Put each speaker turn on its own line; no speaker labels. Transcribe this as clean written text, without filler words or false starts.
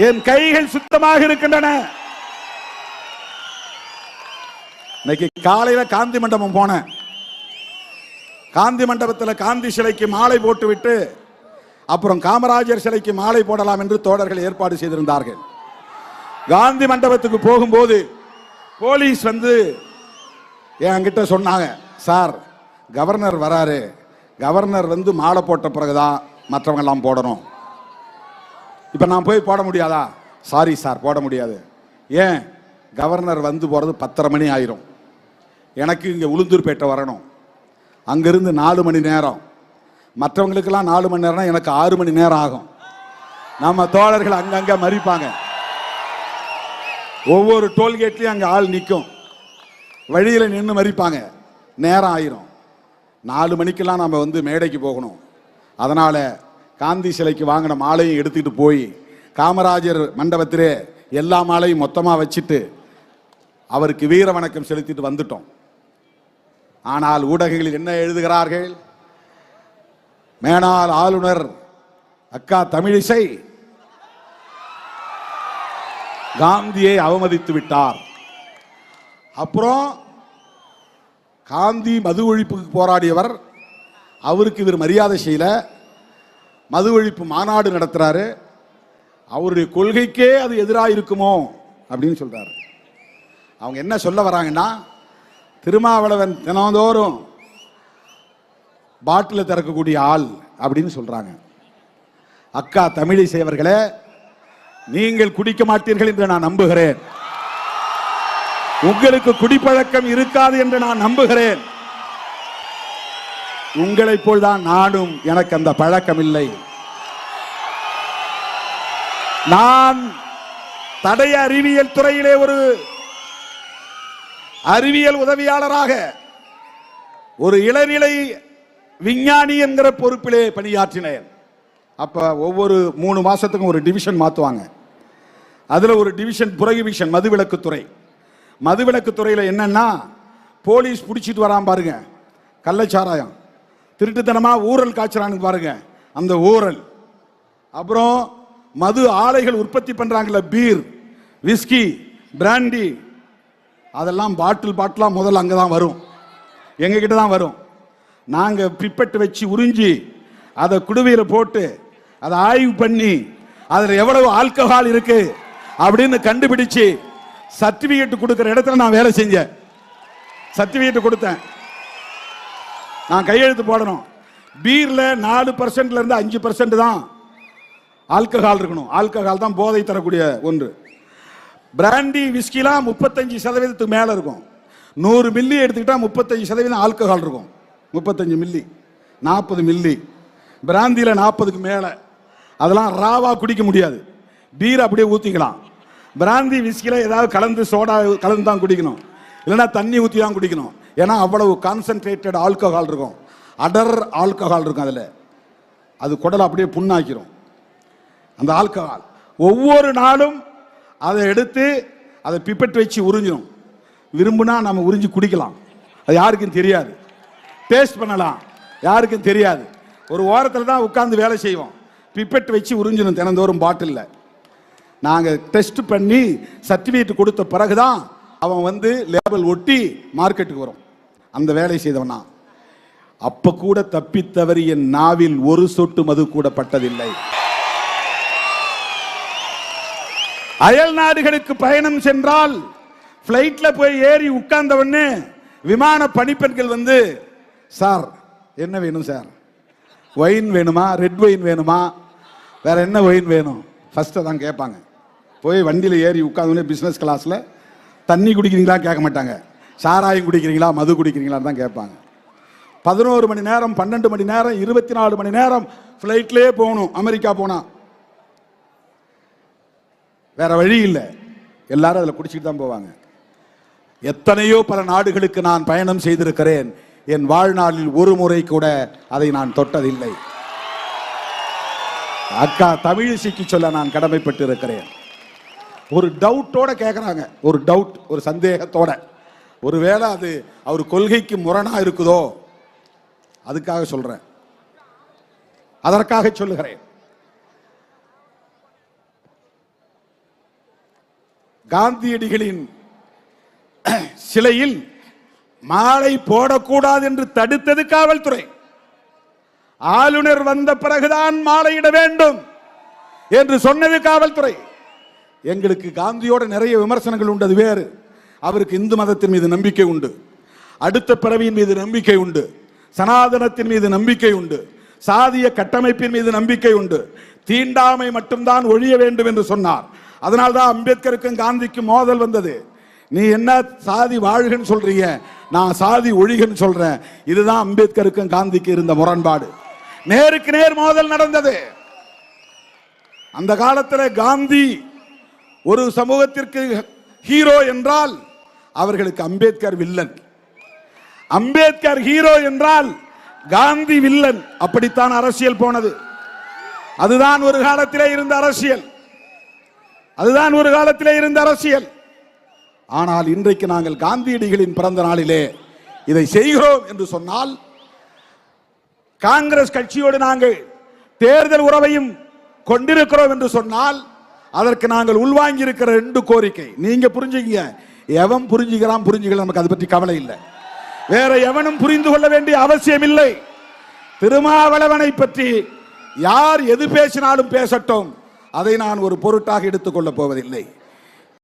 என் கைகள் சுத்தமாக இருக்கின்றன. இன்னைக்கு காலையில காந்தி மண்டபம் போனேன். காந்தி மண்டபத்தில் காந்தி சிலைக்கு மாலை போட்டுவிட்டு அப்புறம் காமராஜர் சிலைக்கு மாலை போடலாம் என்று தோழர்கள் ஏற்பாடு செய்திருந்தார்கள். காந்தி மண்டபத்துக்கு போகும்போது போலீஸ் வந்து என்கிட்ட சொன்னாங்க, சார் கவர்னர் வராரு, கவர்னர் வந்து மாலை போட்ட பிறகுதான் மற்றவங்க எல்லாம் போடணும். இப்ப நான் போய் போட முடியாதா? சாரி சார், போட முடியாது. ஏன்? கவர்னர் வந்து போறது 10:30 மணி ஆயிரும். எனக்கு இங்க உளுந்தூர்பேட்டை வரணும். அங்கிருந்து 4 மணி நேரம். மற்றவங்களுக்கெல்லாம் 4 மணி நேரம், எனக்கு 6 மணி நேரம் ஆகும். நம்ம தோழர்கள் அங்கங்க மறிப்பாங்க. ஒவ்வொரு டோல்கேட்லயும் அங்க ஆள் நிற்கும். வழியில நின்று மறிப்பாங்க. நேரம் ஆயிரும். 4 மணிக்கெல்லாம் நம்ம வந்து மேடைக்கு போகணும். அதனால காந்தி சிலைக்கு வாங்கின மாலையும் எடுத்துக்கிட்டு போய் காமராஜர் மண்டபத்திலே எல்லா மாலையும் மொத்தமா வச்சுட்டு அவருக்கு வீர வணக்கம் செலுத்திட்டு வந்துட்டோம். ஆனால் ஊடகங்களில் என்ன எழுதுகிறார்கள்? மேனாள் ஆளுநர் அக்கா தமிழிசை காந்தியை அவமதித்து விட்டார். அப்புறம் காந்தி மது ஒழிப்புக்கு போராடியவர், அவருக்கு இவர் மரியாதை செய்யல, மது ஒழிப்பு மாநாடு நடத்துறாரு, அவருடைய கொள்கைக்கே அது எதிராக இருக்குமோ அப்படின்னு சொல்றாரு. அவங்க என்ன சொல்ல வராங்கன்னா, திருமாவளவன் தினந்தோறும் பாட்டில் திறக்கக்கூடிய ஆள் அப்படின்னு சொல்றாங்க. அக்கா தமிழிசை அவர்களே, நீங்கள் குடிக்க மாட்டீர்கள் என்று நான் நம்புகிறேன். உங்களுக்கு குடிப்பழக்கம் இருக்காது என்று நான் நம்புகிறேன். உங்களைப் போல்தான் நானும், எனக்கு அந்த பழக்கம் இல்லை. நான் தடய அறிவியல் துறையிலே ஒரு அறிவியல் உதவியாளராக, ஒரு இளநிலை விஞ்ஞானி என்கிற பொறுப்பிலே பணியாற்றினேன். அப்ப ஒவ்வொரு 3 மாசத்துக்கும் ஒரு டிவிஷன் மாத்துவாங்க. அதுல ஒரு டிவிஷன் புரோகிபிஷன், மதுவிலக்குத்துறை. மதுவிலக்குத்துறையில என்னன்னா, போலீஸ் பிடிச்சிட்டு வரான் பாருங்க கள்ளச்சாராயம், திருட்டுத்தனமா ஊரல் காய்ச்சறான்னு பாருங்க அந்த ஊரல், அப்புறம் மது ஆலைகள் உற்பத்தி பண்றாங்கல்ல, பீர், விஸ்கி, பிராண்டி, அதெல்லாம் பாட்டிலா முதல்ல அங்கதான் வரும், எங்க கிட்ட தான் வரும். நாங்க பிப்பெட்டு வச்சு உறிஞ்சி அதை குடுவையில போட்டு அதை ஆய்வு பண்ணி அதுல எவ்வளவு ஆல்கஹால் இருக்கு அப்படின்னு கண்டுபிடிச்சு சர்டிபிகேட் கொடுக்கிற இடத்துல நான் வேலை செஞ்சேன். சர்டிபிகேட் கொடுத்தேன். நான் கையெழுத்து போடணும். பீர்ல 4% இருந்து 5% தான் ஆல்கஹால் இருக்கணும். ஆல்கஹால் தான் போதை தரக்கூடிய ஒன்று. பிராண்டி, விஸ்கிலாம் 35% மேல இருக்கும். 100 மில்லி எடுத்துக்கிட்டா 35% ஆல்கஹால் இருக்கும். 35 மில்லி, 40 மில்லி. பிராந்தியில 40க்கு மேல. அதெல்லாம் ராவா குடிக்க முடியாது. பீர் அப்படியே ஊத்திக்கலாம். பிராந்தி, விஸ்கில ஏதாவது கலந்து, சோடா கலந்து தான் குடிக்கணும், இல்லைன்னா தண்ணி ஊற்றி தான் குடிக்கணும். ஏன்னா அவ்வளவு கான்சென்ட்ரேட்டட் ஆல்கஹால் இருக்கும், அடர் ஆல்கஹால் இருக்கும். அதில் அது குடலை அப்படியே புண்ணாக்கிரும் அந்த ஆல்கஹால். ஒவ்வொரு நாளும் அதை எடுத்து அதை பிப்பெட் வச்சு உறிஞ்சிடும். விரும்புனா நம்ம உறிஞ்சி குடிக்கலாம், அது யாருக்கும் தெரியாது. டேஸ்ட் பண்ணலாம், யாருக்கும் தெரியாது. ஒரு ஓரத்தில் தான் உட்கார்ந்து வேலை செய்வோம். பிப்பெட் வச்சு உறிஞ்சிடும் தினந்தோறும் பாட்டில். நாங்கள் டெஸ்ட் பண்ணி சர்டிஃபிகேட் கொடுத்த பிறகுதான் அவன் வந்து லேபிள் ஒட்டி மார்க்கெட்டுக்கு வரும். அந்த வேலை செய்தவனா. அப்ப கூட தப்பி தவறி என் நாவில் ஒரு சொட்டு மது கூட பட்டதில்லை. அயல் நாடுகளுக்கு பயணம் சென்றால் பிளைட்ல போய் ஏறி உட்கார்ந்தவொடனே விமான பணிப்பெண்கள் வந்து, சார் என்ன வேணும் சார்? ஒயின் வேணுமா, ரெட் ஒயின் வேணுமா, வேற என்ன ஒயின் வேணும் ஃபர்ஸ்ட் தான் கேட்பாங்க. போய் வண்டியில் ஏறி உட்காந்து பிசினஸ் கிளாஸ்ல தண்ணி குடிக்கிறீங்களா கேட்க மாட்டாங்க, சாராயம் குடிக்கிறீங்களா, மது குடிக்கிறீங்களான்னு தான் கேட்பாங்க. 11 மணி நேரம், 12 மணி நேரம், 24 மணி நேரம் ஃப்ளைட்லேயே போகணும். அமெரிக்கா போனா வேற வழி இல்லை, எல்லாரும் அதில் குடிச்சிட்டு தான் போவாங்க. எத்தனையோ பல நாடுகளுக்கு நான் பயணம் செய்திருக்கிறேன். என் வாழ்நாளில் ஒரு முறை கூட அதை நான் தொட்டதில்லை. அக்கா தமிழிசைக்கு சொல்ல நான் கடமைப்பட்டு இருக்கிறேன். ஒரு டவுட்டோட கேட்குறாங்க, ஒரு டவுட், ஒரு சந்தேகத்தோட. ஒருவேளை அது அவர் கொள்கைக்கு முரணா இருக்குதோ, அதுக்காக சொல்றேன், அதற்காக சொல்லுகிறேன். காந்தியடிகளின் சிலையில் மாலை போடக்கூடாது என்று தடுத்தது காவல்துறை. ஆளுநர் வந்த பிறகுதான் மாலையிட வேண்டும் என்று சொன்னது காவல்துறை. எங்களுக்கு காந்தியோட நிறைய விமர்சனங்கள் உண்டு, அது வேறு. அவருக்கு இந்து மதத்தின் மீது நம்பிக்கை உண்டு, அடுத்த பிறவியின் மீது நம்பிக்கை உண்டு, சனாதனத்தின் மீது நம்பிக்கை உண்டு, சாதிய கட்டமைப்பின் மீது நம்பிக்கை உண்டு. தீண்டாமை மட்டும்தான் ஒழிய வேண்டும் என்று சொன்னார். அதனால்தான் அம்பேத்கருக்கும் காந்திக்கும் மோதல் வந்தது. நீ என்ன சாதி வாழ்கன்னு சொல்றீங்க, நான் சாதி ஒழிகன்னு சொல்றேன். இதுதான் அம்பேத்கருக்கும் காந்திக்கு இருந்த முரண்பாடு. நேருக்கு நேர் மோதல் நடந்தது. அந்த காலத்தில் காந்தி ஒரு சமூகத்திற்கு ஹீரோ என்றால் அவர்களுக்கு அம்பேத்கர் வில்லன், அம்பேத்கர் ஹீரோ என்றால் காந்தி வில்லன். அப்படித்தான் அரசியல் போனது. அதுதான் ஒரு காலத்திலே இருந்த அரசியல், அதுதான் ஒரு காலத்திலே இருந்த அரசியல். ஆனால் இன்றைக்கு நாங்கள் காந்தியடிகளின் பிறந்த நாளிலே இதை செய்கிறோம் என்று சொன்னால், காங்கிரஸ் கட்சியோடு நாங்கள் தேர்தல் உறவையும் கொண்டிருக்கிறோம் என்று சொன்னால், அதற்கு நாங்கள் உள்வாங்கி இருக்கிற 2 கோரிக்கை நீங்க புரிஞ்சுக்கீங்க. எவன் புரிஞ்சுக்கிறான் புரிஞ்சுக்கலாம், நமக்கு அதை பற்றி கவலை இல்லை. வேற எவனும் புரிந்து கொள்ள வேண்டிய அவசியம் இல்லை. திருமாவளவனை பற்றி யார் எது பேசினாலும் பேசட்டும், அதை நான் ஒரு பொருட்டாக எடுத்துக்கொள்ளப் போவதில்லை.